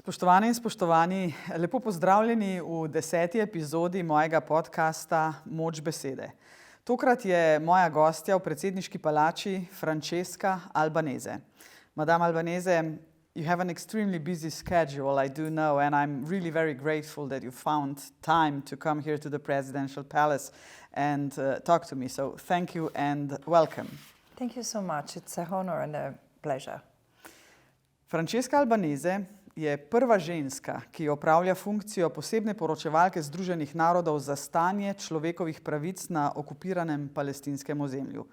Spoštovane in spoštovani, lepo pozdravljeni v 10. epizodi mojega podkasta MOČ BESEDE. Tokrat je moja gostja v predsedniški palači Francesca Albanese. Madame Albanese, you have an extremely busy schedule, I do know, and I'm really very grateful that you found time to come here to the presidential palace and talk to me. So thank you and welcome. Thank you so much. It's a honor and a pleasure. Francesca Albanese je prva ženska, ki opravlja funkcijo posebne poročevalke Združenih narodov za stanje človekovih pravic na okupiranem palestinskem ozemlju.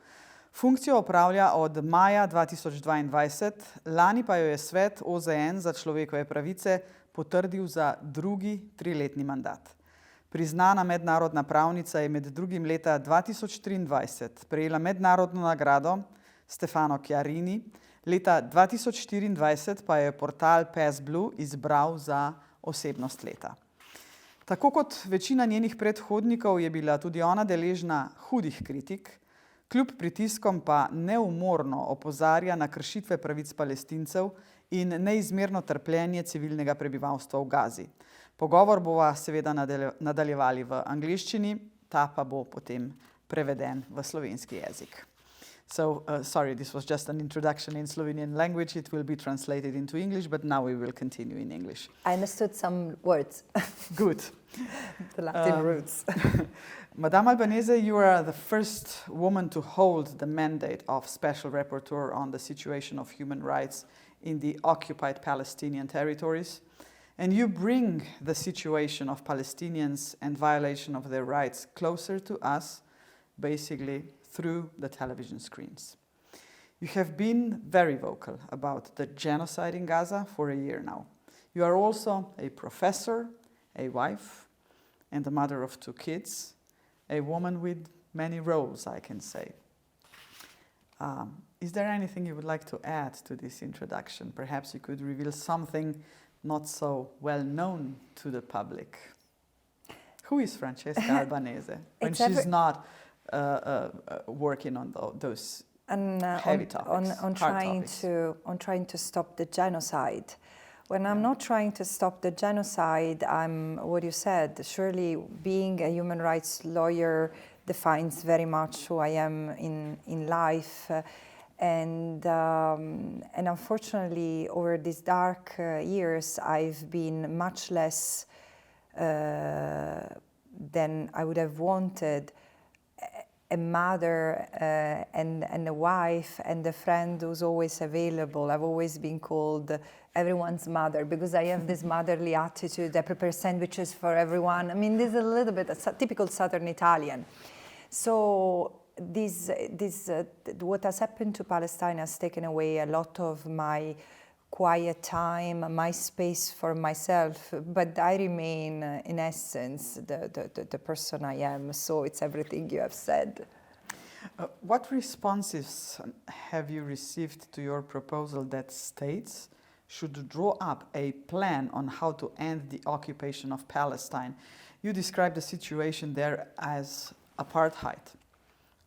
Funkcijo opravlja od maja 2022, lani pa jo je Svet OZN za človekove pravice potrdil za drugi triletni mandat. Priznana mednarodna pravnica je med drugim leta 2023 prejela mednarodno nagrado Stefano Chiarini, leta 2024 pa je portal PassBlue izbral za osebnost leta. Tako kot večina njenih predhodnikov je bila tudi ona deležna hudih kritik, kljub pritiskom pa neumorno opozarja na kršitve pravic Palestincev in neizmerno trpljenje civilnega prebivalstva v Gazi. Pogovor bova seveda nadaljevali v angleščini, ta pa bo potem preveden v slovenski jezik. So, sorry, this was just an introduction in Slovenian language. It will be translated into English, but now we will continue in English. I understood some words. Good. The Latin roots. Madame Albanese, you are the first woman to hold the mandate of Special Rapporteur on the situation of human rights in the occupied Palestinian territories, and you bring the situation of Palestinians and violation of their rights closer to us, basically through the television screens. You have been very vocal about the genocide in Gaza for a year now. You are also a professor, a wife, and a mother of 2 kids, a woman with many roles, I can say. Is there anything you would like to add to this introduction? Perhaps you could reveal something not so well known to the public. Who is Francesca Albanese when she's not working on those heavy topics, on trying to stop the genocide. When I'm not trying to stop the genocide, I'm what you said. Surely, being a human rights lawyer defines very much who I am in life, and unfortunately, over these dark years, I've been much less than I would have wanted. A mother and a wife and a friend who's always available. I've always been called everyone's mother because I have this motherly attitude. I prepare sandwiches for everyone. I mean, this is a little bit a typical Southern Italian. So what has happened to Palestine has taken away a lot of my quiet time, my space for myself, but I remain, in essence, the person I am. So it's everything you have said. What responses have you received to your proposal that states should draw up a plan on how to end the occupation of Palestine? You describe the situation there as apartheid.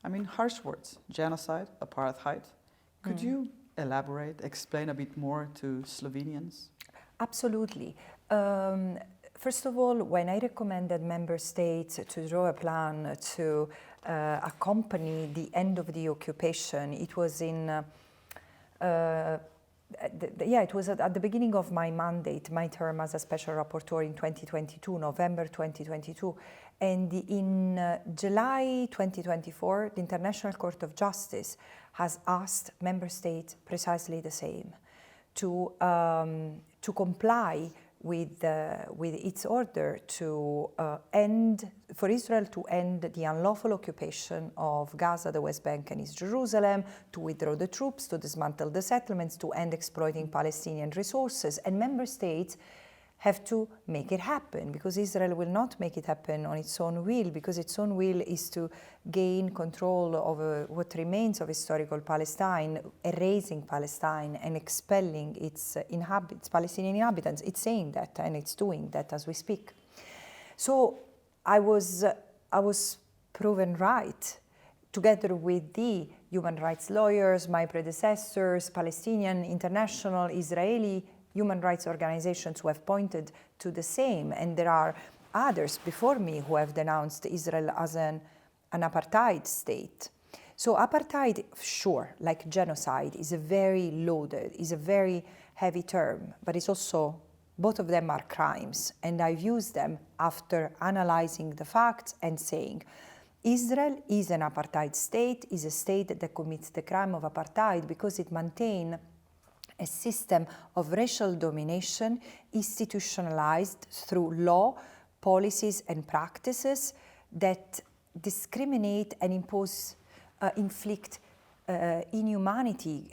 I mean, harsh words, genocide, apartheid. Could you elaborate, explain a bit more to Slovenians? Absolutely. First of all, when I recommended member states to draw a plan to accompany the end of the occupation, it was it was at the beginning of my mandate, my term as a special rapporteur in 2022, November 2022. And in July 2024, the International Court of Justice has asked member states precisely the same, to comply with its order to for Israel to end the unlawful occupation of Gaza, the West Bank and East Jerusalem, to withdraw the troops, to dismantle the settlements, to end exploiting Palestinian resources. And member states have to make it happen, because Israel will not make it happen on its own will, because its own will is to gain control over what remains of historical Palestine, erasing Palestine and expelling its Palestinian inhabitants. It's saying that, and it's doing that as we speak. So I was proven right, together with the human rights lawyers, my predecessors, Palestinian, international, Israeli human rights organizations who have pointed to the same, and there are others before me who have denounced Israel as an apartheid state. So apartheid, sure, like genocide, is a very loaded, is a very heavy term, but it's also, both of them are crimes, and I've used them after analyzing the facts and saying, Israel is an apartheid state, is a state that commits the crime of apartheid because it maintains a system of racial domination institutionalized through law, policies and practices that discriminate and inflict inhumanity,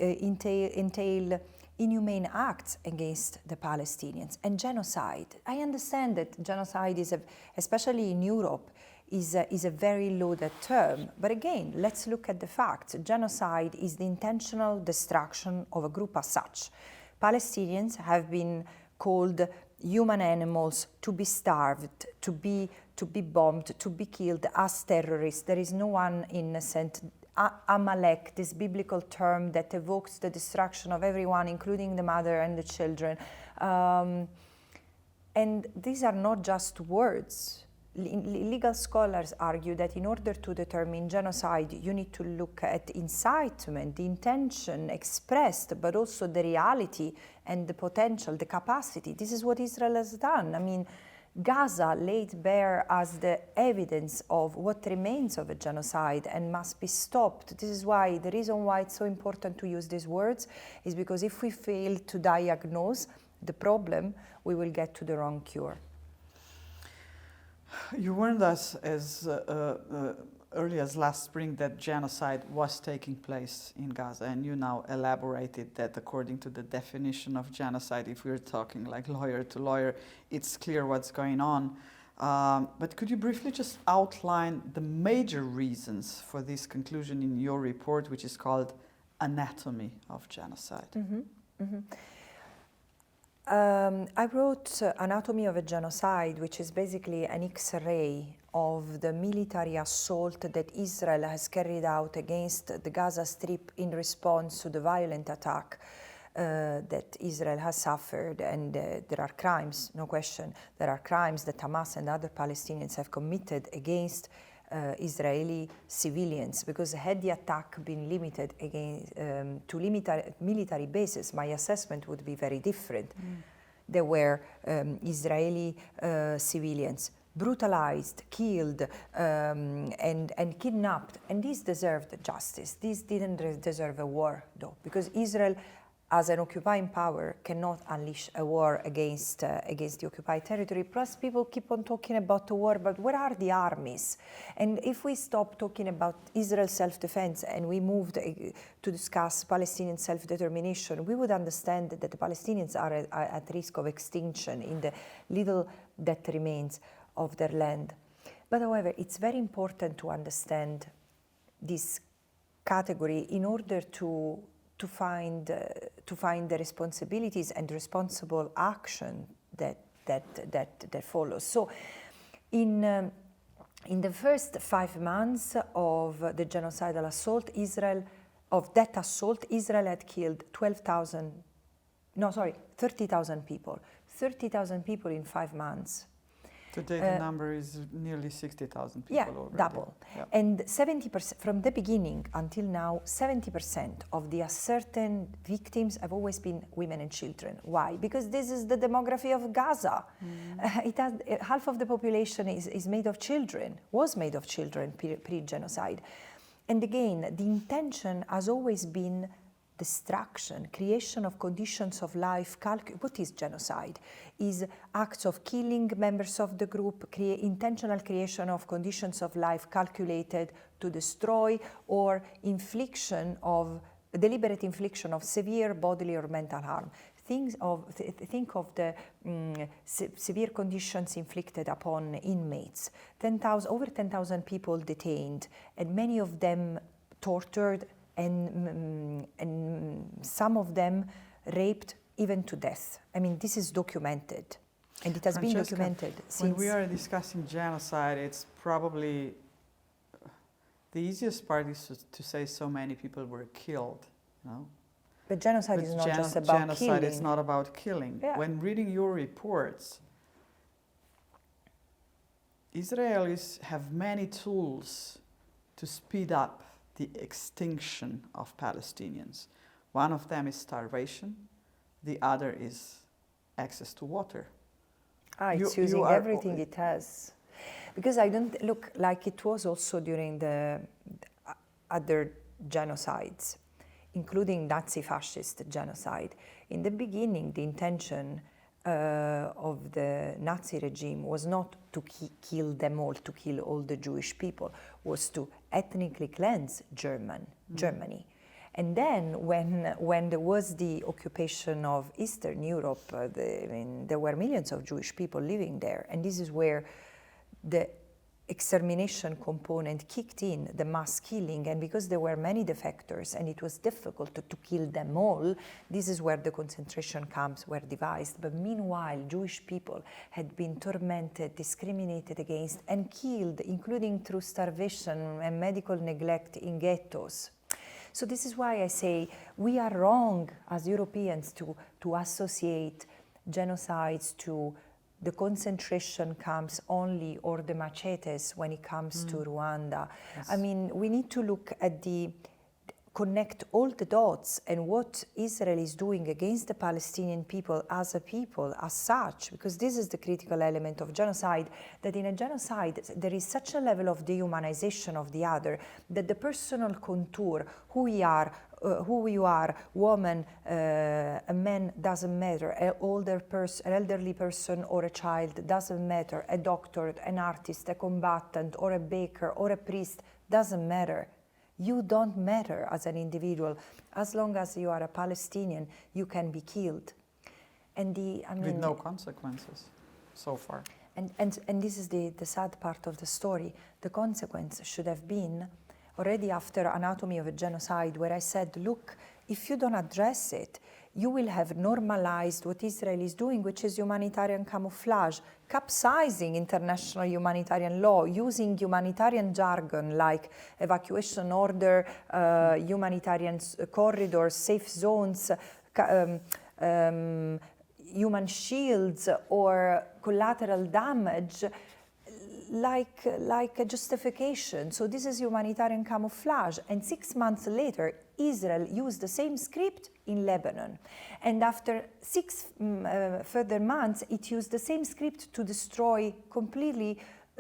entail inhumane acts against the Palestinians, and genocide. I understand that genocide is, especially in Europe, is a very loaded term. But again, let's look at the facts. Genocide is the intentional destruction of a group as such. Palestinians have been called human animals, to be starved, to be bombed, to be killed as terrorists. There is no one innocent. Amalek, this biblical term that evokes the destruction of everyone, including the mother and the children. And these are not just words. Legal scholars argue that in order to determine genocide, you need to look at incitement, the intention expressed, but also the reality and the potential, the capacity. This is what Israel has done. I mean, Gaza laid bare as the evidence of what remains of a genocide and must be stopped. This is why, the reason why it's so important to use these words is because if we fail to diagnose the problem, we will get to the wrong cure. You warned us as early as last spring that genocide was taking place in Gaza, and you now elaborated that according to the definition of genocide, if we're talking like lawyer to lawyer, it's clear what's going on. But could you briefly just outline the major reasons for this conclusion in your report, which is called Anatomy of Genocide? Mm-hmm. Mm-hmm. I wrote Anatomy of a Genocide, which is basically an X-ray of the military assault that Israel has carried out against the Gaza Strip in response to the violent attack that Israel has suffered. And there are crimes, no question, there are crimes that Hamas and other Palestinians have committed against Israeli civilians, because had the attack been limited against, to military bases, my assessment would be very different. There were Israeli civilians brutalized, killed, and kidnapped, and these deserved justice. These didn't deserve a war, though, because Israel, as an occupying power, cannot unleash a war against the occupied territory. Plus, people keep on talking about the war, but where are the armies? And if we stop talking about Israel's self-defense and we moved to discuss Palestinian self-determination, we would understand that the Palestinians are at risk of extinction in the little that remains of their land. But however, it's very important to understand this category in order to find the responsibilities and responsible action that follows. So, in the first 5 months of the genocidal assault, Israel had killed 30,000 people. 30,000 people in 5 months. Today the number is nearly 60,000 people already. Double. Yeah. And 70%, from the beginning until now, 70% of the ascertained victims have always been women and children. Why? Because this is the demography of Gaza. Half of the population is made of children, was made of children pre-genocide. And again, the intention has always been destruction, creation of conditions of life. What is genocide? Is acts of killing members of the group, intentional creation of conditions of life calculated to destroy, or deliberate infliction of severe bodily or mental harm. Think of the severe conditions inflicted upon inmates. Over 10,000 people detained, and many of them tortured, and some of them raped even to death. I mean, this is documented, and it has been documented since. When we are discussing genocide, it's probably the easiest part is to say so many people were killed, you know? But genocide is not just about genocide killing. is not about killing. Yeah. When reading your reports, Israelis have many tools to speed up the extinction of Palestinians. One of them is starvation, the other is access to water. It's using everything it has. Because I don't look like it was also during the other genocides, including Nazi-fascist genocide. In the beginning, the intention of the Nazi regime was not to kill them all, to kill all the Jewish people, was to ethnically cleanse Germany. And then when there was the occupation of Eastern Europe, there were millions of Jewish people living there. And this is where the extermination component kicked in, the mass killing, and because there were many defectors and it was difficult to kill them all, this is where the concentration camps were devised. But meanwhile, Jewish people had been tormented, discriminated against, and killed, including through starvation and medical neglect in ghettos. So this is why I say we are wrong as Europeans to associate genocides to the concentration camps only, or the machetes when it comes to Rwanda. Yes. I mean, we need to look at connect all the dots and what Israel is doing against the Palestinian people, as such, because this is the critical element of genocide, that in a genocide there is such a level of dehumanization of the other, that the personal contour, who you are, woman, a man, doesn't matter, an elderly person or a child, doesn't matter, a doctor, an artist, a combatant, or a baker, or a priest, doesn't matter. You don't matter as an individual. As long as you are a Palestinian, you can be killed. And with no consequences so far. And this is the sad part of the story. The consequence should have been already after Anatomy of a Genocide, where I said, look, if you don't address it, you will have normalized what Israel is doing, which is humanitarian camouflage, capsizing international humanitarian law, using humanitarian jargon like evacuation order, humanitarian corridors, safe zones, human shields, or collateral damage, like a justification. So this is humanitarian camouflage. And 6 months later, Israel used the same script in Lebanon. And after 6 further months, it used the same script to destroy completely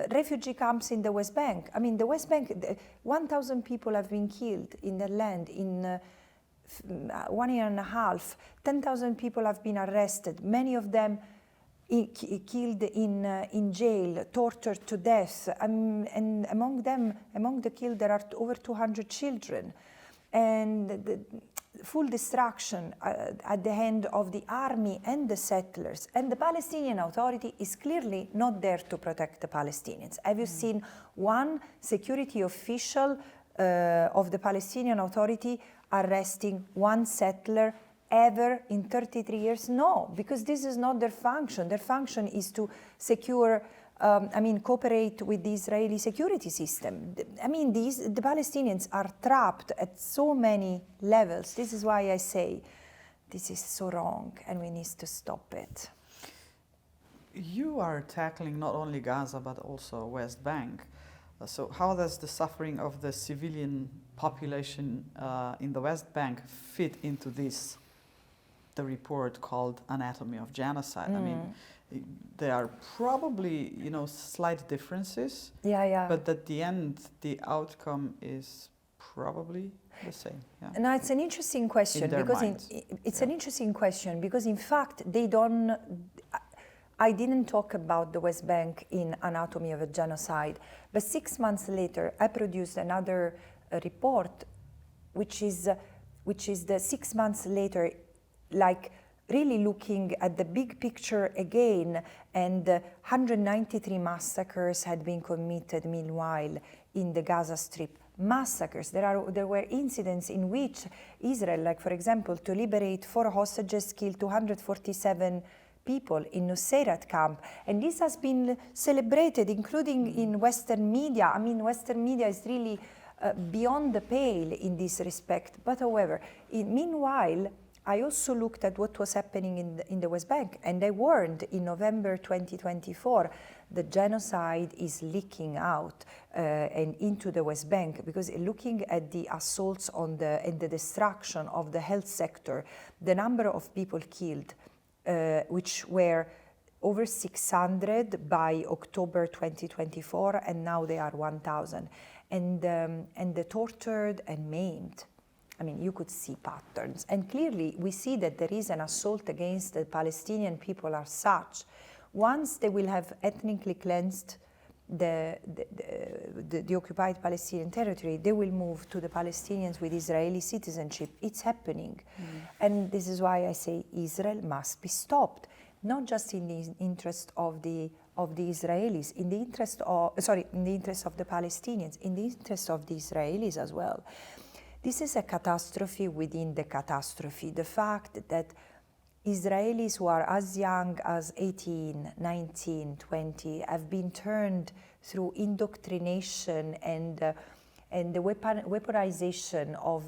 refugee camps in the West Bank. I mean, the West Bank, 1,000 people have been killed in the land in 1 year and a half. 10,000 people have been arrested, many of them killed in jail, tortured to death, and among the killed there are over 200 children, and the full destruction at the hand of the army and the settlers. And the Palestinian Authority is clearly not there to protect the Palestinians. Have you seen one security official of the Palestinian Authority arresting one settler ever in 33 years? No, because this is not their function. Their function is to secure, cooperate with the Israeli security system. I mean, the Palestinians are trapped at so many levels. This is why I say this is so wrong and we need to stop it. You are tackling not only Gaza but also West Bank. So how does the suffering of the civilian population in the West Bank fit into the report called Anatomy of Genocide? I mean, there are probably, slight differences. Yeah. But at the end, the outcome is probably the same. Yeah. No, it's an interesting question an interesting question because in fact I didn't talk about the West Bank in Anatomy of a Genocide, but 6 months later I produced another report, which is the 6 months later, like really looking at the big picture again, and 193 massacres had been committed meanwhile in the Gaza Strip. Massacres. There were incidents in which Israel, like for example, to liberate 4 hostages, killed 247 people in Nuseirat camp, and this has been celebrated, including in Western media. I mean, Western media is really beyond the pale in this respect. But however, meanwhile, I also looked at what was happening in the West Bank, and I warned in November 2024 the genocide is leaking out and into the West Bank, because looking at the assaults on and the destruction of the health sector, the number of people killed, which were over 600 by October 2024, and now they are 1,000. And the tortured and maimed. I mean, you could see patterns. And clearly, we see that there is an assault against the Palestinian people as such. Once they will have ethnically cleansed the occupied Palestinian territory, they will move to the Palestinians with Israeli citizenship. It's happening. And this is why I say Israel must be stopped, not just in the interest of the Israelis, in the interest of the Palestinians, in the interest of the Israelis as well. This is a catastrophe within the catastrophe. The fact that Israelis who are as young as 18, 19, 20 have been turned through indoctrination and the weaponization of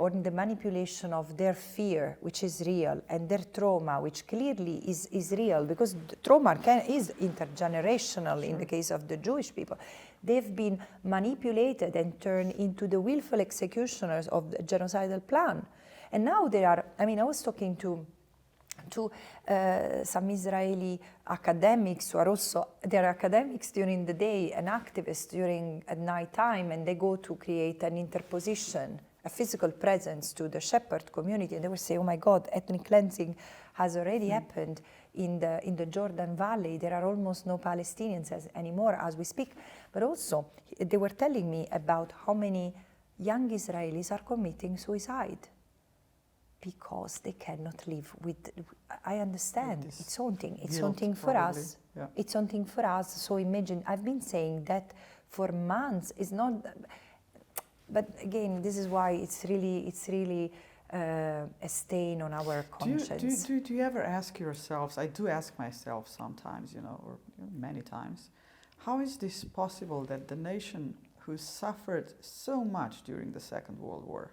or the manipulation of their fear, which is real, and their trauma, which clearly is real, because trauma is intergenerational. Sure. In the case of the Jewish people. They've been manipulated and turned into the willful executioners of the genocidal plan. And now they are, I was talking to some Israeli academics who are also, they're academics during the day and activists at night time, and they go to create an interposition, a physical presence to the shepherd community, and they will say, oh my God, ethnic cleansing has already happened in the Jordan Valley. There are almost no Palestinians anymore as we speak. But also, they were telling me about how many young Israelis are committing suicide because they cannot live with. I understand, it's haunting. It's haunting for us. Yeah. It's haunting for us. So imagine, I've been saying that for months. It's not. But again, this is why it's really a stain on our conscience. Do you ever ask yourselves? I do ask myself sometimes, or many times, how is this possible that the nation who suffered so much during the Second World War,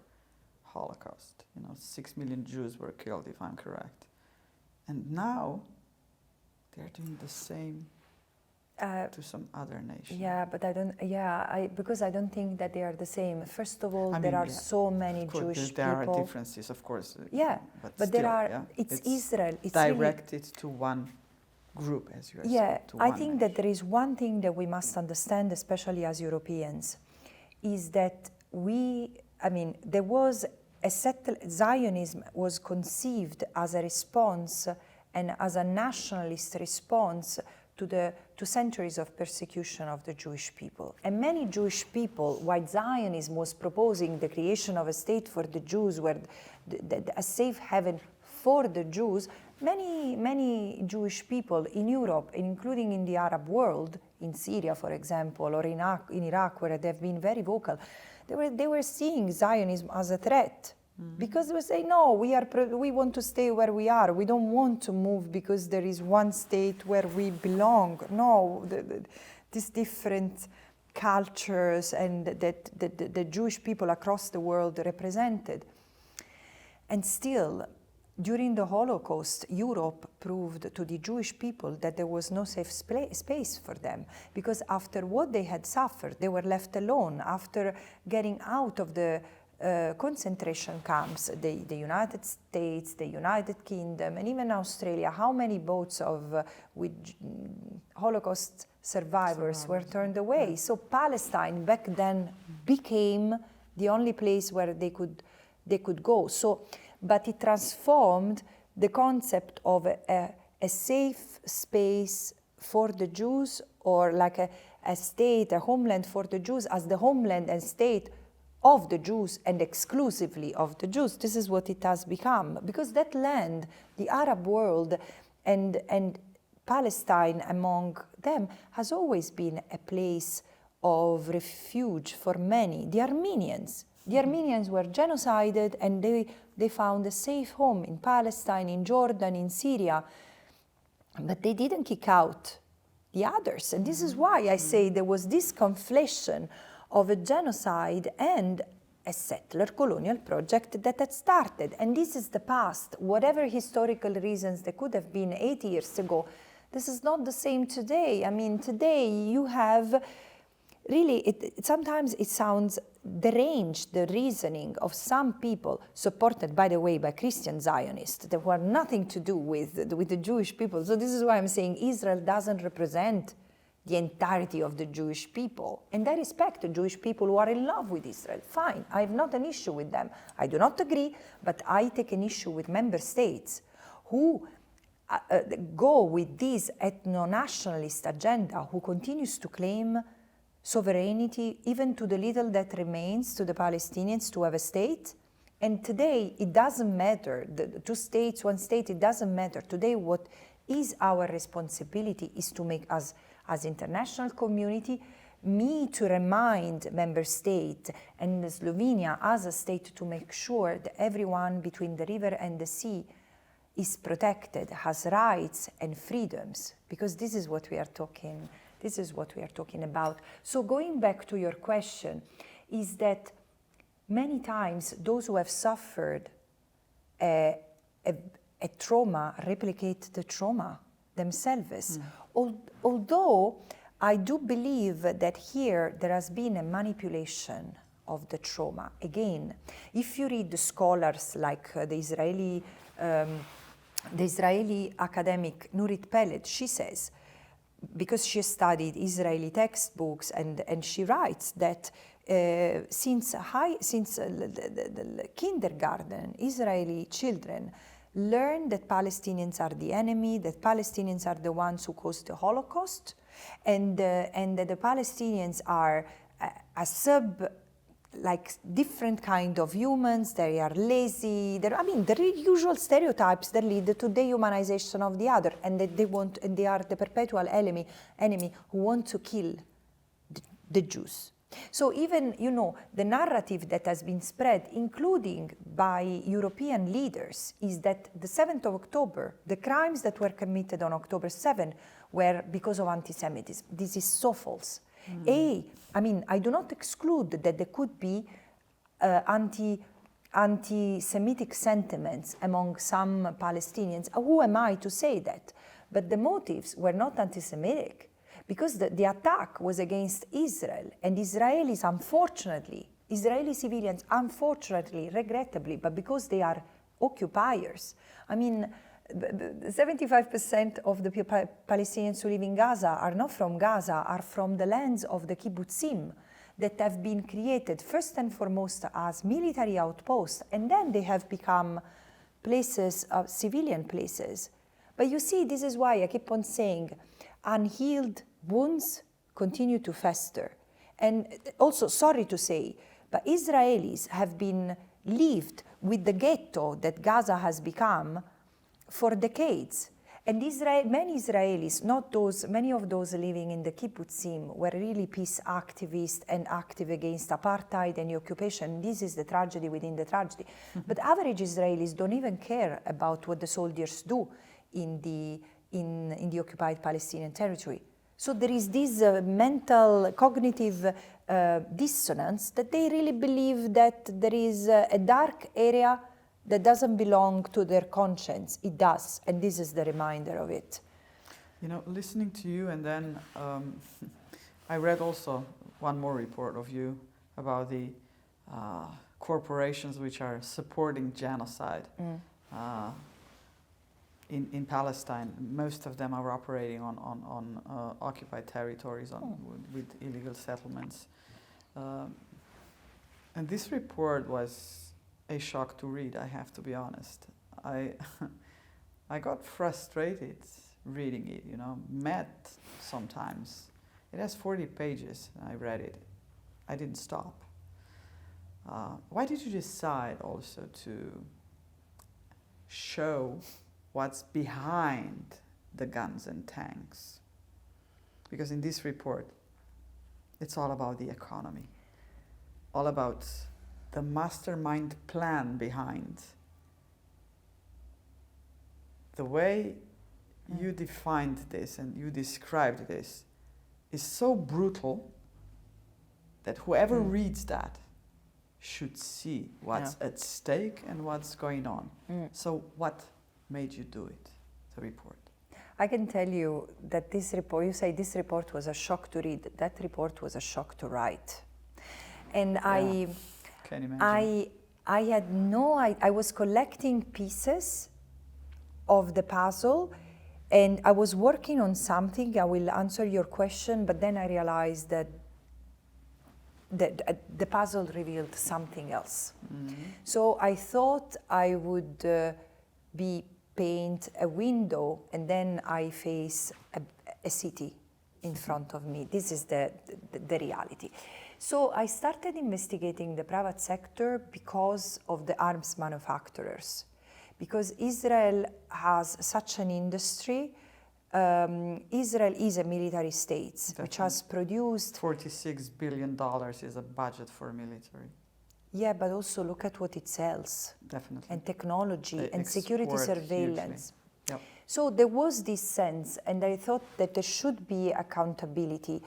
Holocaust, 6 million Jews were killed, if I'm correct, and now they're doing the same to some other nation? Yeah, but I don't. Yeah, because I don't think that they are the same. First of all, there are so many Jewish people. There are differences, of course. Yeah, but still, there are. Yeah, it's Israel. It's directed to one group, as you are saying. Yeah, I think that there is one thing that we must understand, especially as Europeans, is that there was Zionism was conceived as a response and as a nationalist response to centuries of persecution of the Jewish people. And many Jewish people, while Zionism was proposing the creation of a state for the Jews, where a safe haven for the Jews, many Jewish people in Europe, including in the Arab world, in Syria, for example, or in Iraq, where they've been very vocal, they were seeing Zionism as a threat. Because they would say, no, we want to stay where we are. We don't want to move because there is one state where we belong. No, these different cultures and that the Jewish people across the world represented. And still, during the Holocaust, Europe proved to the Jewish people that there was no safe space for them, because after what they had suffered, they were left alone. After getting out of the concentration camps, the United States, the United Kingdom, and even Australia, how many boats with Holocaust survivors were turned away? Yeah. So Palestine back then became the only place where they could go. So, but it transformed the concept of a safe space for the Jews, or like a state, a homeland for the Jews, as the homeland and state of the Jews and exclusively of the Jews. This is what it has become, because that land, the Arab world and Palestine among them, has always been a place of refuge for many. The Armenians were genocided, and they found a safe home in Palestine, in Jordan, in Syria, but they didn't kick out the others. And this is why I say there was this conflation of a genocide and a settler colonial project that had started. And this is the past. Whatever historical reasons there could have been 80 years ago, this is not the same today. I mean, today you have really, sometimes it sounds deranged, the reasoning of some people, supported, by the way, by Christian Zionists, that were nothing to do with the Jewish people. So this is why I'm saying Israel doesn't represent the entirety of the Jewish people. And I respect the Jewish people who are in love with Israel. Fine, I have not an issue with them. I do not agree, but I take an issue with member states who go with this ethno-nationalist agenda, who continues to claim sovereignty, even to the little that remains to the Palestinians to have a state. And today, it doesn't matter, the 2 states, 1 state, it doesn't matter. Today, what is our responsibility is to make us, as international community, to remind member states and Slovenia as a state to make sure that everyone between the river and the sea is protected, has rights and freedoms, because this is what we are talking. This is what we are talking about. So going back to your question, is that many times those who have suffered a trauma replicate the trauma themselves. Although I do believe that here there has been a manipulation of the trauma. Again, if you read the scholars like the Israeli academic Nurit Peled, she says, because she studied Israeli textbooks, and she writes that since the kindergarten, Israeli children learn that Palestinians are the enemy, that Palestinians are the ones who caused the Holocaust, and that the Palestinians are like different kind of humans. They are lazy. The usual stereotypes that lead to dehumanization of the other, and that they are the perpetual enemy who want to kill the Jews. So even, the narrative that has been spread, including by European leaders, is that the 7th of October, the crimes that were committed on October 7 were because of anti-Semitism. This is so false. I do not exclude that there could be anti-Semitic sentiments among some Palestinians. Who am I to say that? But the motives were not anti-Semitic, because the attack was against Israel, and Israeli civilians, unfortunately, regrettably, but because they are occupiers. 75% of the Palestinians who live in Gaza are not from Gaza, are from the lands of the kibbutzim that have been created first and foremost as military outposts, and then they have become places, civilian places. But you see, this is why I keep on saying unhealed wounds continue to fester. And also, sorry to say, but Israelis have been lived with the ghetto that Gaza has become for decades. And many Israelis, many of those living in the kibbutzim, were really peace activists and active against apartheid and the occupation. This is the tragedy within the tragedy. Mm-hmm. But average Israelis don't even care about what the soldiers do in the occupied Palestinian territory. So there is this mental, cognitive dissonance that they really believe that there is a dark area that doesn't belong to their conscience. It does, and this is the reminder of it. Listening to you, and then I read also one more report of you about the corporations which are supporting genocide in Palestine. Most of them are operating on occupied territories with illegal settlements. And this report was a shock to read, I have to be honest. I got frustrated reading it, mad sometimes. It has 40 pages, and I read it. I didn't stop. Why did you decide also to show what's behind the guns and tanks? Because in this report, it's all about the economy, all about the mastermind plan behind. The way you defined this and you described this is so brutal that whoever reads that should see what's at stake and what's going on. So what made you do it, the report? I can tell you that this report, you say this report was a shock to read, that report was a shock to write. And I can imagine. I had I was collecting pieces of the puzzle, and I was working on something. I will answer your question, but then I realized that the puzzle revealed something else. So I thought I would paint a window, and then I face a city in front of me. This is the reality. So I started investigating the private sector because of the arms manufacturers. Because Israel has such an industry. Israel is a military state which has produced... $46 billion is a budget for military. Yeah, but also look at what it sells. Definitely. And technology They and security export surveillance. Yep. So there was this sense, and I thought that there should be accountability.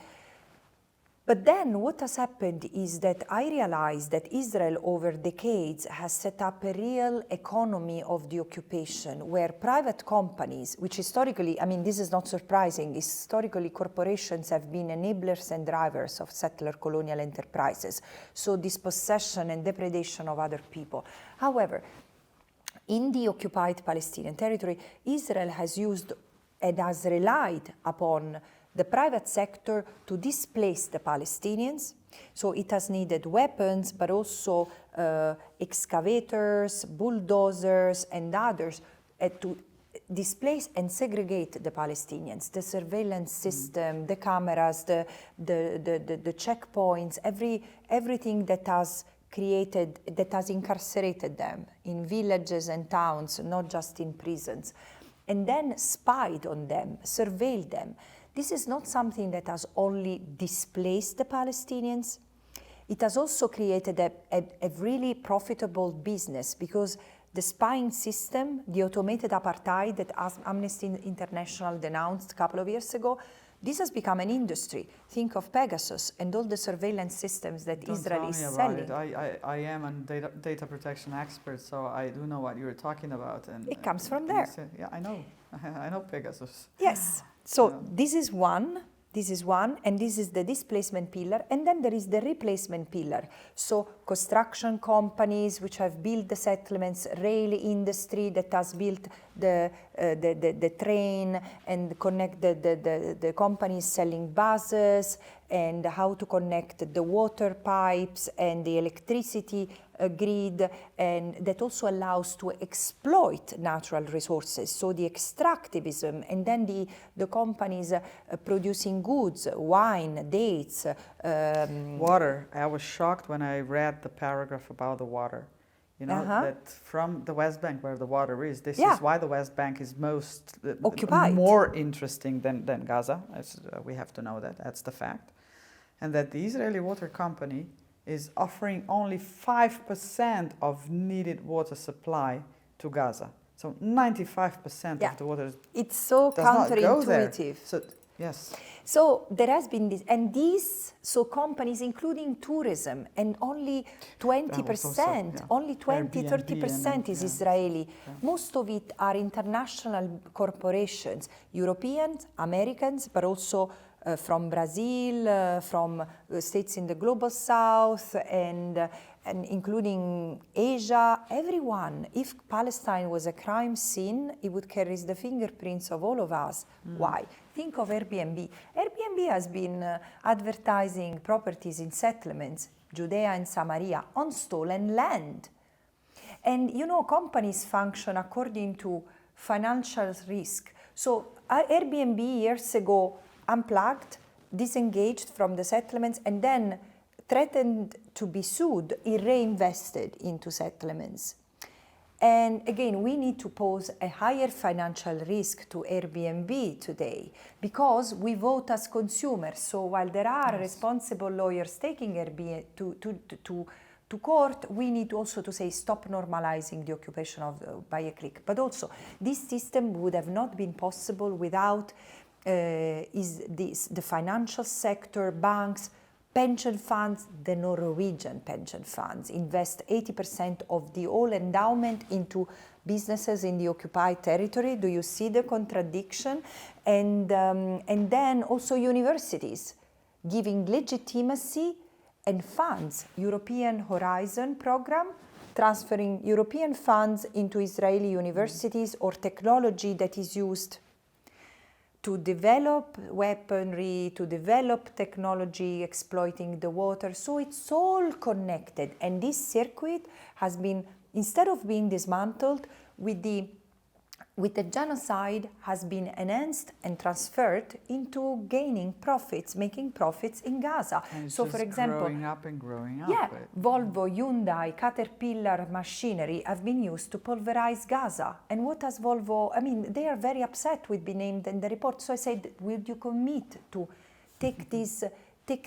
But then what has happened is that I realized that Israel over decades has set up a real economy of the occupation where private companies, which historically, I mean, this is not surprising, historically corporations have been enablers and drivers of settler colonial enterprises. So dispossession and depredation of other people. However, in the occupied Palestinian territory, Israel has used and has relied upon the private sector to displace the Palestinians. So it has needed weapons, but also excavators, bulldozers, and others to displace and segregate the Palestinians. The surveillance system, the cameras, the checkpoints, everything that has created, that has incarcerated them in villages and towns, not just in prisons, and then spied on them, surveilled them. This is not something that has only displaced the Palestinians. It has also created a really profitable business because the spying system, the automated apartheid that Amnesty International denounced a couple of years ago, this has become an industry. Think of Pegasus and all the surveillance systems that Israel is selling. I am a data protection expert, so I do know what you're talking about. And it comes from there. Yeah, I know. I know Pegasus. Yes. So this is one, and this is the displacement pillar, and then there is the replacement pillar. So construction companies which have built the settlements, rail industry that has built the train and connect the companies selling buses, and how to connect the water pipes and the electricity grid, and that also allows to exploit natural resources. So the extractivism, and then the companies producing goods, wine, dates. Water. I was shocked when I read the paragraph about the water. You know, that from the West Bank where the water is, this is why the West Bank is most occupied, more interesting than Gaza. We have to know that. That's the fact. And that the Israeli water company is offering only 5% of needed water supply to Gaza. So 95% of the water it's so counterintuitive. So, yes. So there has been this, and these, so companies, including tourism, and only 20%, only 30% is Israeli. Most of it are international corporations, Europeans, Americans, but also from Brazil, from states in the global south, and including Asia, everyone. If Palestine was a crime scene, it would carry the fingerprints of all of us. Why? Think of Airbnb. Airbnb has been advertising properties in settlements, Judea and Samaria, on stolen land. And you know, companies function according to financial risk. So Airbnb years ago unplugged, disengaged from the settlements, and then threatened to be sued, it reinvested into settlements. And again, we need to pose a higher financial risk to Airbnb today because we vote as consumers. So while there are responsible lawyers taking Airbnb to court, we need also to say stop normalizing the occupation by a click. But also, this system would have not been possible without the financial sector, banks, pension funds, the Norwegian pension funds, invest 80% of the whole endowment into businesses in the occupied territory. Do you see the contradiction? And then also universities giving legitimacy and funds, European Horizon program, transferring European funds into Israeli universities or technology that is used to develop weaponry, to develop technology exploiting the water. So it's all connected. And this circuit has been, instead of being dismantled, with the genocide has been enhanced and transferred into gaining profits, making profits in Gaza. And so just for example, growing up and growing up. yeah, Volvo, Hyundai, Caterpillar machinery have been used to pulverize Gaza. And what has Volvo, I mean, they are very upset with being named in the report. So I said, will you commit to take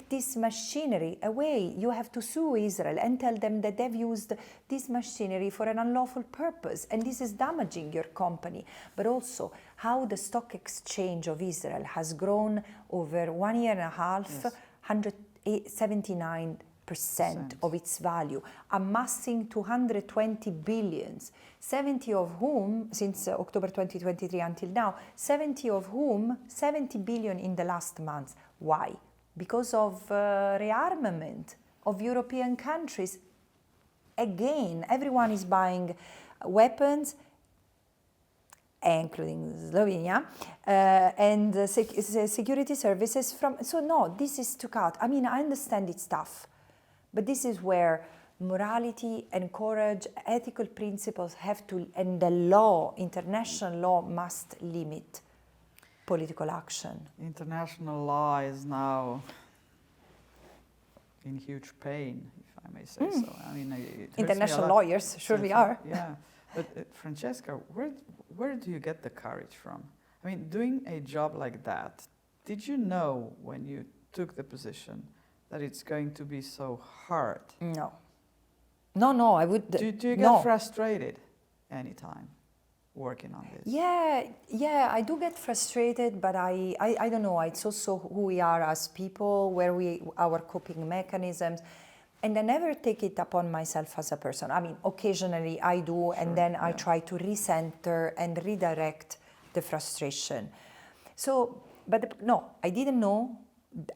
this machinery away? You have to sue Israel and tell them that they've used this machinery for an unlawful purpose, and this is damaging your company. But also how the stock exchange of Israel has grown over 1 year and a half, Yes. 179% of its value, amassing 220 billions, 70 of whom, since October 2023 until now, 70 billion in the last month. Why? Because of rearmament of European countries. Again, everyone is buying weapons, including Slovenia, and security services from. So no, this is took out. I mean, I understand it's tough, but this is where morality and courage, ethical principles have to, and the law, international law, must limit political action. International law is now in huge pain, if I may say so. I mean, it hurts me a International lot. lawyers surely are. Yeah, but Francesca, where do you get the courage from? I mean, doing a job like that, did you know when you took the position that it's going to be so hard? No, I would. Do you get frustrated anytime working on this? Yeah, I do get frustrated, but I don't know. It's also who we are as people, our coping mechanisms, and I never take it upon myself as a person. I mean, occasionally I do, and then I try to recenter and redirect the frustration. So, but no, I didn't know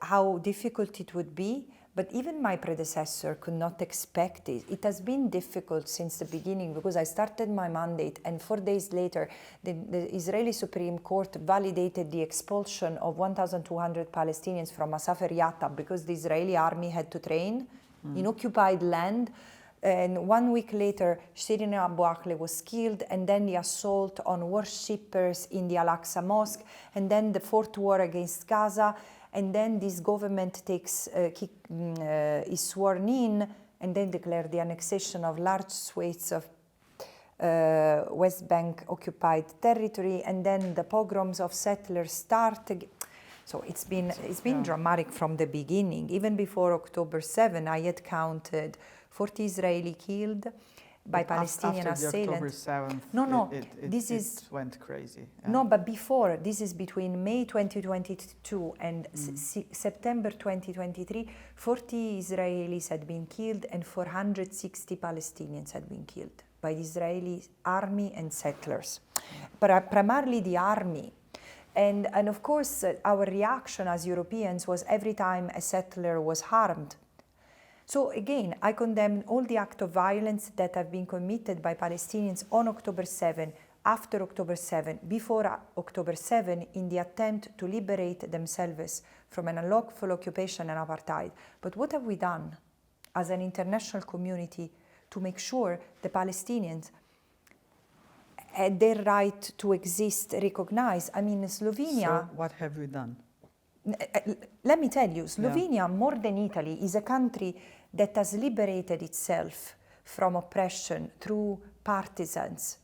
how difficult it would be. But even my predecessor could not expect it. It has been difficult since the beginning because I started my mandate, and 4 days later, the Israeli Supreme Court validated the expulsion of 1,200 Palestinians from Masafer Yatta because the Israeli army had to train in occupied land. And 1 week later, Shirin Abu Akleh was killed, and then the assault on worshippers in the Al-Aqsa Mosque, and then the fourth war against Gaza. And then this government is sworn in and then declared the annexation of large swathes of West Bank occupied territory, and then the pogroms of settlers start. So it's been dramatic from the beginning. Even before October 7, I had counted 40 Israeli killed by Palestinian assailants. After the October 7th, No, it went crazy. Yeah. No, but before, this is between May 2022 and September 2023, 40 Israelis had been killed and 460 Palestinians had been killed by the Israeli army and settlers, but primarily the army. And of course, our reaction as Europeans was every time a settler was harmed. So again, I condemn all the acts of violence that have been committed by Palestinians on October 7, after October 7, before October 7, in the attempt to liberate themselves from an unlawful occupation and apartheid. But what have we done as an international community to make sure the Palestinians had their right to exist recognized? I mean, Slovenia... So what have we done? Let me tell you, Slovenia, more than Italy, is a country that has liberated itself from oppression through partisans.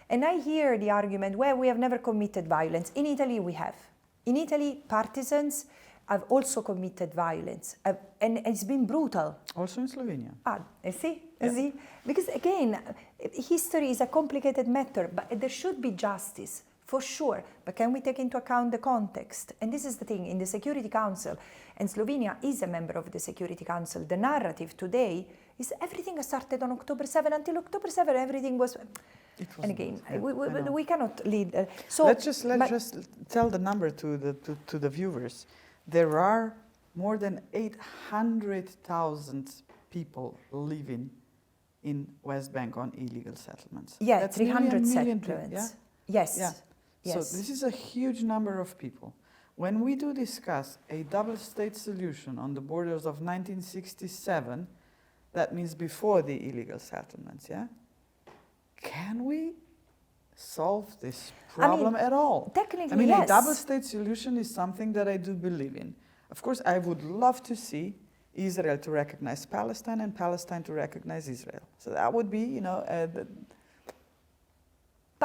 And I hear the argument, well, we have never committed violence. In Italy, we have. In Italy, partisans have also committed violence, and it's been brutal. Also in Slovenia. See? Because again, history is a complicated matter, but there should be justice For sure, but can we take into account the context? And this is the thing, in the Security Council, and Slovenia is a member of the Security Council, the narrative today is everything started on October 7. Until October 7, everything was... And again, we cannot lead... So let's just tell the number to the viewers. There are more than 800,000 people living in West Bank on illegal settlements. Yeah, that's 300 settlements. Yeah? Yes. Yeah. Yes. So this is a huge number of people. When we do discuss a double-state solution on the borders of 1967, that means before the illegal settlements, yeah? Can we solve this problem at all? Technically, yes. yes. A double-state solution is something that I do believe in. Of course, I would love to see Israel to recognize Palestine and Palestine to recognize Israel. So that would be,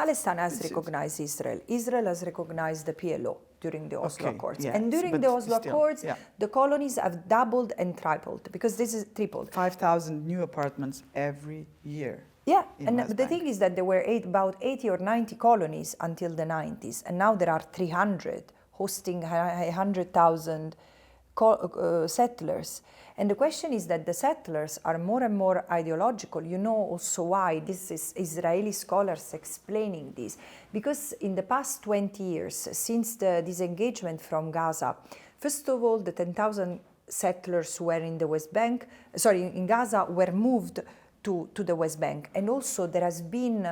Palestine has recognized Israel. Israel has recognized the PLO during the Oslo Accords. Yes, and during the Oslo Accords, the colonies have doubled and tripled, because this is tripled. 5,000 new apartments every year. Yeah, and the thing is that there were about 80 or 90 colonies until the 90s, and now there are 300, hosting 100,000 settlers. And the question is that the settlers are more and more ideological. You know also why. This is Israeli scholars explaining this. Because in the past 20 years, since the disengagement from Gaza, first of all, the 10,000 settlers who were in the West Bank, in Gaza, were moved to the West Bank. And also there has been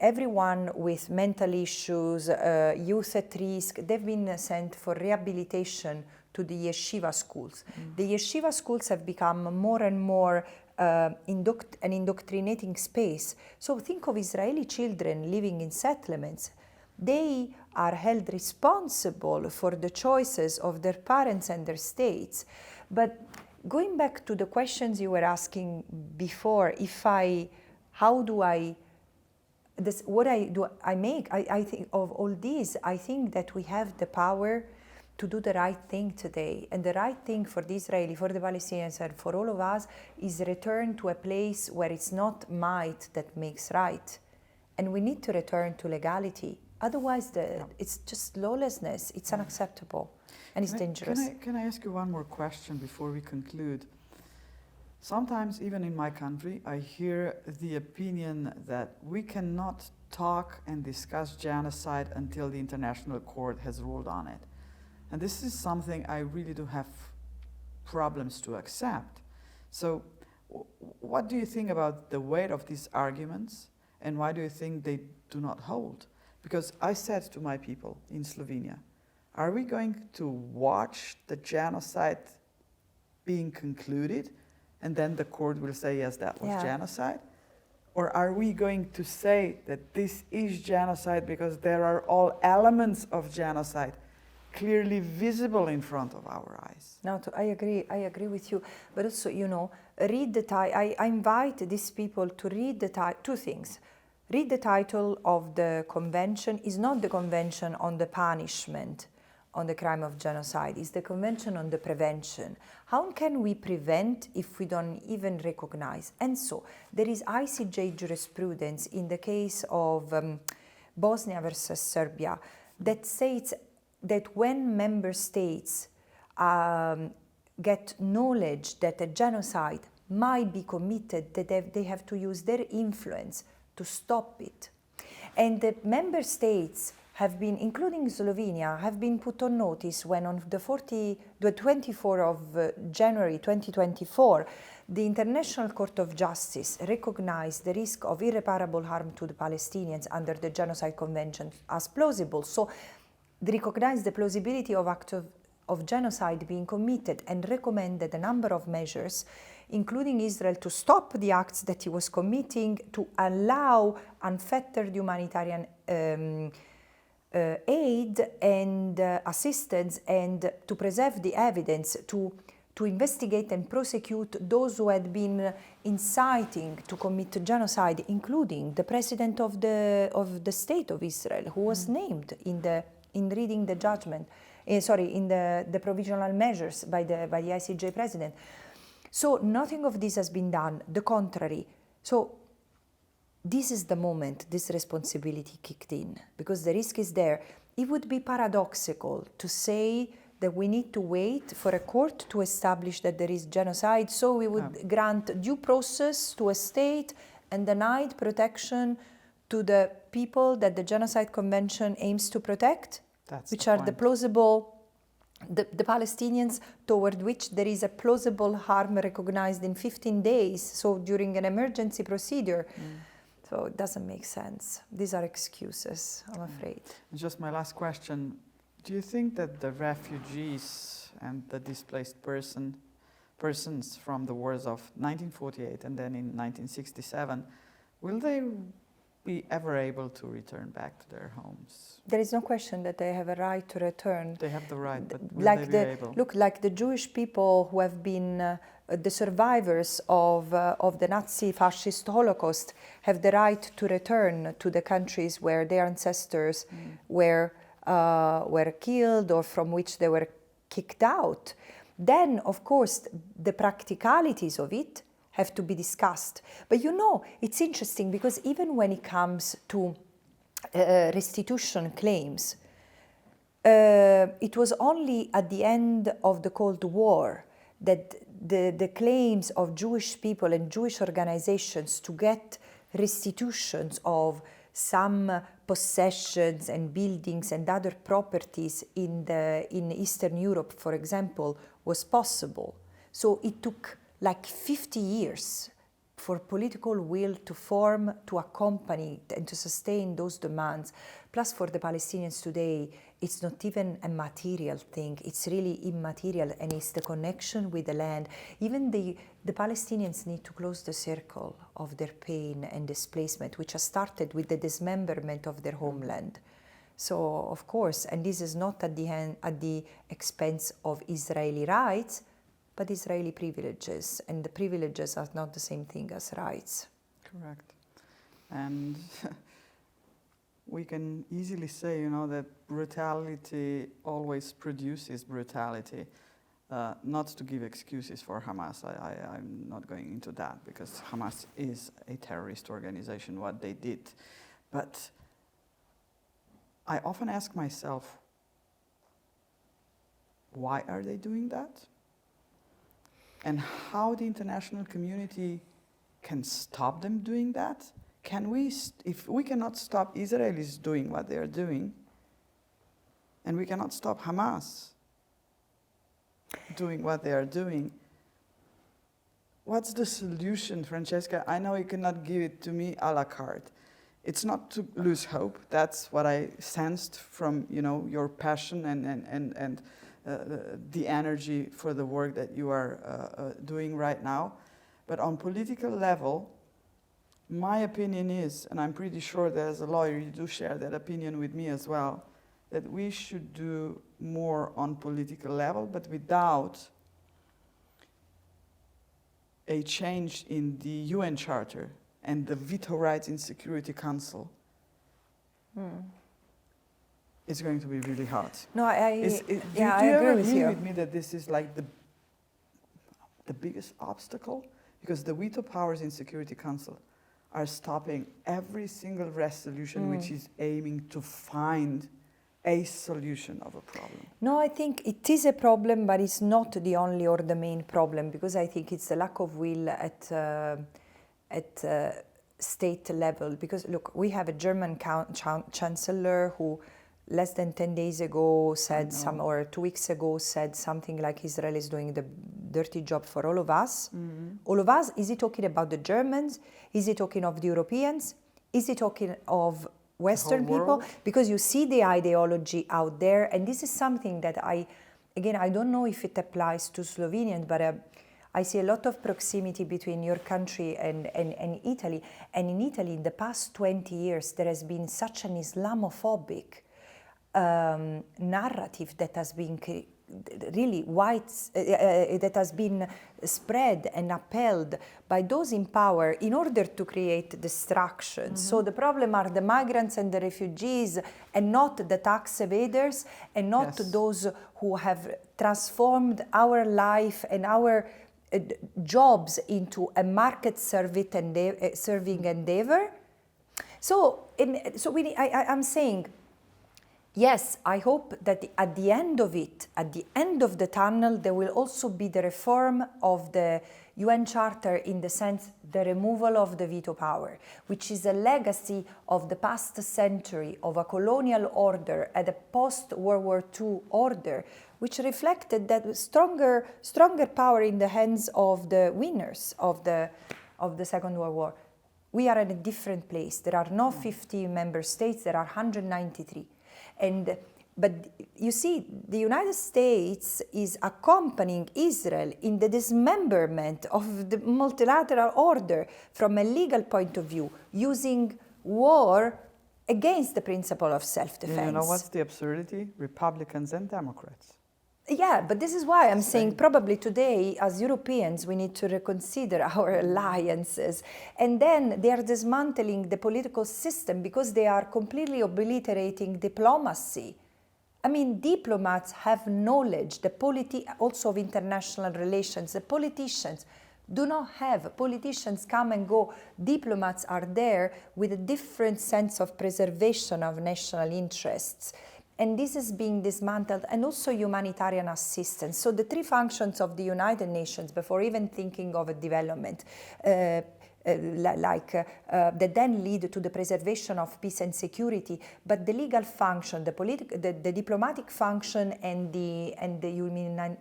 everyone with mental issues, youth at risk, they've been sent for rehabilitation to the yeshiva schools. The yeshiva schools have become more and more an indoctrinating space. So think of Israeli children living in settlements. They are held responsible for the choices of their parents and their states. But going back to the questions you were asking before, I think of all these, I think that we have the power to do the right thing today. And the right thing for the Israeli, for the Palestinians, and for all of us is return to a place where it's not might that makes right. And we need to return to legality. Otherwise, it's just lawlessness. It's unacceptable and it's dangerous. Can I ask you one more question before we conclude? Sometimes, even in my country, I hear the opinion that we cannot talk and discuss genocide until the International Court has ruled on it. And this is something I really do have problems to accept. So what do you think about the weight of these arguments, and why do you think they do not hold? Because I said to my people in Slovenia, are we going to watch the genocide being concluded, and then the court will say, yes, that was genocide? Or are we going to say that this is genocide because there are all elements of genocide clearly visible in front of our eyes? No, I agree with you. But also, read the title. I invite these people to read the two things. Read the title of the convention. Is not the convention on the punishment on the crime of genocide. It's the convention on the prevention. How can we prevent if we don't even recognize? And so there is ICJ jurisprudence in the case of Bosnia versus Serbia that states that when member states get knowledge that a genocide might be committed, that they have to use their influence to stop it. And the member states have been, including Slovenia, have been put on notice when on the 24th of January 2024, the International Court of Justice recognized the risk of irreparable harm to the Palestinians under the Genocide Convention as plausible. So they recognized the plausibility of acts of genocide being committed and recommended a number of measures, including Israel to stop the acts that he was committing, to allow unfettered humanitarian aid and assistance, and to preserve the evidence, to investigate and prosecute those who had been inciting to commit genocide, including the president of the state of Israel, who was named in reading the judgment, in the provisional measures by the ICJ president. So nothing of this has been done, the contrary. So this is the moment this responsibility kicked in, because the risk is there. It would be paradoxical to say that we need to wait for a court to establish that there is genocide, so we would grant due process to a state and denied protection to the people that the Genocide Convention aims to protect, which are the plausible, the Palestinians toward which there is a plausible harm recognized in 15 days, so during an emergency procedure. So it doesn't make sense. These are excuses, I'm afraid. Just my last question. Do you think that the refugees and the displaced persons from the wars of 1948 and then in 1967, will they be ever able to return back to their homes? There is no question that they have a right to return. They have the right, but will like they be able? Look, like the Jewish people who have been the survivors of the Nazi-fascist Holocaust have the right to return to the countries where their ancestors were killed or from which they were kicked out. Then, of course, the practicalities of it have to be discussed. But you know, it's interesting because even when it comes to restitution claims, it was only at the end of the Cold War that the claims of Jewish people and Jewish organizations to get restitutions of some possessions and buildings and other properties in Eastern Europe, for example, was possible. So it took like 50 years for political will to form, to accompany and to sustain those demands. Plus for the Palestinians today, it's not even a material thing, it's really immaterial, and it's the connection with the land. Even the Palestinians need to close the circle of their pain and displacement, which has started with the dismemberment of their homeland. So, of course, and this is not at the expense of Israeli rights, but Israeli privileges, and the privileges are not the same thing as rights. Correct. And we can easily say, you know, that brutality always produces brutality. Not to give excuses for Hamas, I'm not going into that, because Hamas is a terrorist organization, what they did. But I often ask myself, why are they doing that? And how the international community can stop them doing that? Can we, if we cannot stop Israelis doing what they are doing, and we cannot stop Hamas doing what they are doing, what's the solution, Francesca? I know you cannot give it to me a la carte. It's not to lose hope. That's what I sensed from, you know, your passion and the energy for the work that you are doing right now. But on political level, my opinion is, and I'm pretty sure that as a lawyer you do share that opinion with me as well, that we should do more on political level, but without a change in the UN Charter and the veto rights in Security Council. It's going to be really hard. No, I agree with me that this is like the biggest obstacle? Because the veto powers in Security Council are stopping every single resolution which is aiming to find a solution of a problem. No, I think it is a problem, but it's not the only or the main problem, because I think it's the lack of will at state level. Because look, we have a German chancellor who less than 10 days ago said or 2 weeks ago said something like Israel is doing the dirty job for all of us. All of us? Is he talking about the Germans? Is he talking of the Europeans? Is he talking of Western people? Because you see the ideology out there, and this is something that I don't know if it applies to Slovenians, but I see a lot of proximity between your country and Italy. And in Italy, in the past 20 years, there has been such an Islamophobic narrative that has been really that has been spread and upheld by those in power in order to create distractions. So the problem are the migrants and the refugees, and not the tax evaders, and not those who have transformed our life and our jobs into a market serving endeavor. I'm saying, yes, I hope that at the end of it, at the end of the tunnel, there will also be the reform of the UN Charter, in the sense the removal of the veto power, which is a legacy of the past century, of a colonial order and a post-World War II order, which reflected that stronger power in the hands of the winners of the Second World War. We are in a different place. There are no 50 member states, there are 193. But you see, the United States is accompanying Israel in the dismemberment of the multilateral order from a legal point of view, using war against the principle of self-defense. You know what's the absurdity? Republicans and Democrats. Yeah, but this is why I'm saying probably today, as Europeans, we need to reconsider our alliances. And then they are dismantling the political system because they are completely obliterating diplomacy. I mean, diplomats have knowledge, also of international relations. The politicians do not have. Politicians come and go. Diplomats are there with a different sense of preservation of national interests. And this is being dismantled, and also humanitarian assistance. So the three functions of the United Nations, before even thinking of a development, that then lead to the preservation of peace and security, but the legal function, the diplomatic function, and the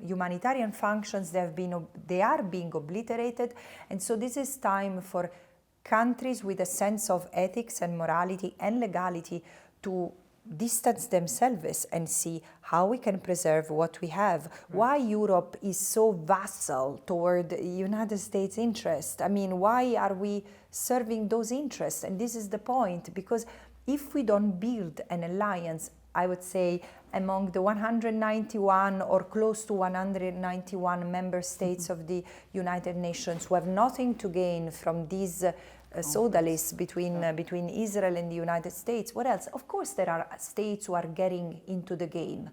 humanitarian functions, they are being obliterated. And so this is time for countries with a sense of ethics and morality and legality to distance themselves and see how we can preserve what we have. Why Europe is so vassal toward the United States interest. I mean, why are we serving those interests? And this is the point, because if we don't build an alliance, I would say, among the 191 or close to 191 member states of the United Nations who have nothing to gain from these sodalists between Israel and the United States. What else? Of course, there are states who are getting into the game.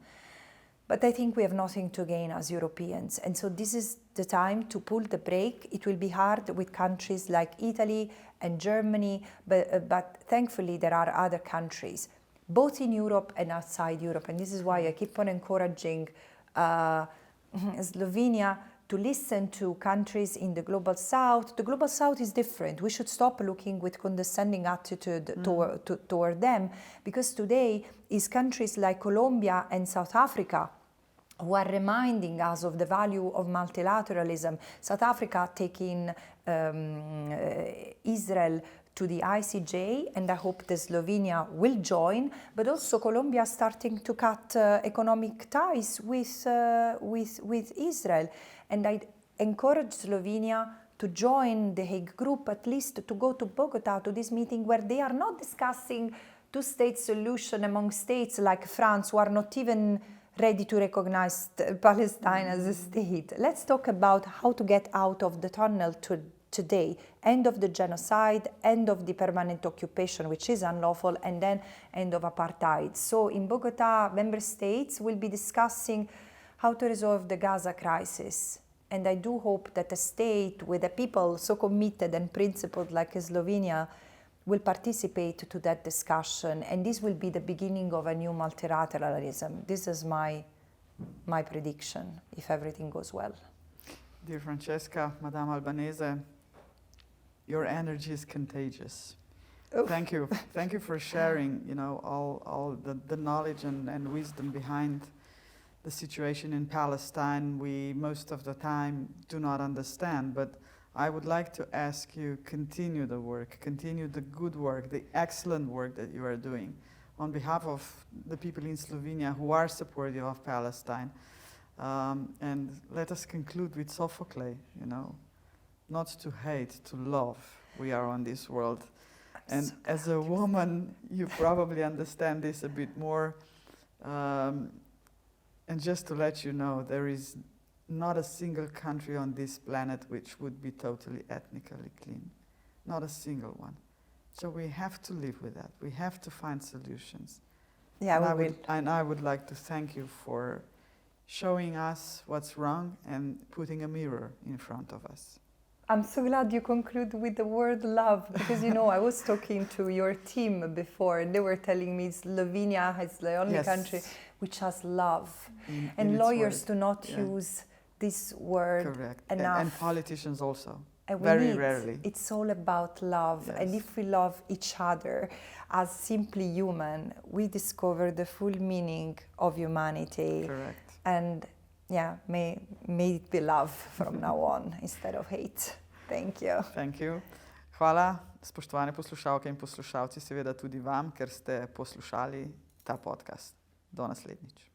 But I think we have nothing to gain as Europeans. And so this is the time to pull the brake. It will be hard with countries like Italy and Germany, but thankfully there are other countries, both in Europe and outside Europe. And this is why I keep on encouraging Slovenia to listen to countries in the Global South. The Global South is different. We should stop looking with condescending attitude toward them, because today is countries like Colombia and South Africa who are reminding us of the value of multilateralism. South Africa taking Israel to the ICJ, and I hope that Slovenia will join, but also Colombia starting to cut economic ties with Israel. And I encourage Slovenia to join the Hague Group, at least to go to Bogota to this meeting where they are not discussing two-state solution among states like France, who are not even ready to recognize Palestine as a state. Let's talk about how to get out of the tunnel today. End of the genocide, end of the permanent occupation, which is unlawful, and then end of apartheid. So in Bogota, member states will be discussing how to resolve the Gaza crisis. And I do hope that a state with a people so committed and principled like Slovenia will participate to that discussion. And this will be the beginning of a new multilateralism. This is my prediction, if everything goes well. Dear Francesca, Madame Albanese, your energy is contagious. Oof. Thank you. Thank you for sharing, all the knowledge and wisdom behind the situation in Palestine. We most of the time do not understand, but I would like to ask you, continue the work, continue the good work, the excellent work that you are doing on behalf of the people in Slovenia who are supportive of Palestine. And let us conclude with Sophocles, not to hate, to love. We are on this world. And so as a woman, you probably understand this a bit more. And just to let you know, there is not a single country on this planet which would be totally ethnically clean. Not a single one. So we have to live with that. We have to find solutions. Yeah, we will. And I would like to thank you for showing us what's wrong and putting a mirror in front of us. I'm so glad you conclude with the word love, because you know I was talking to your team before and they were telling me Slovenia is the only country which has love, and lawyers do not use this word enough. And politicians also. And very rarely. It's all about love, and if we love each other as simply human, we discover the full meaning of humanity. Correct. And may it be love from now on instead of hate. Thank you. Thank you. Hvala, spoštovane poslušalke in poslušalci, seveda tudi vam, ker ste poslušali ta podcast. Do naslednjič.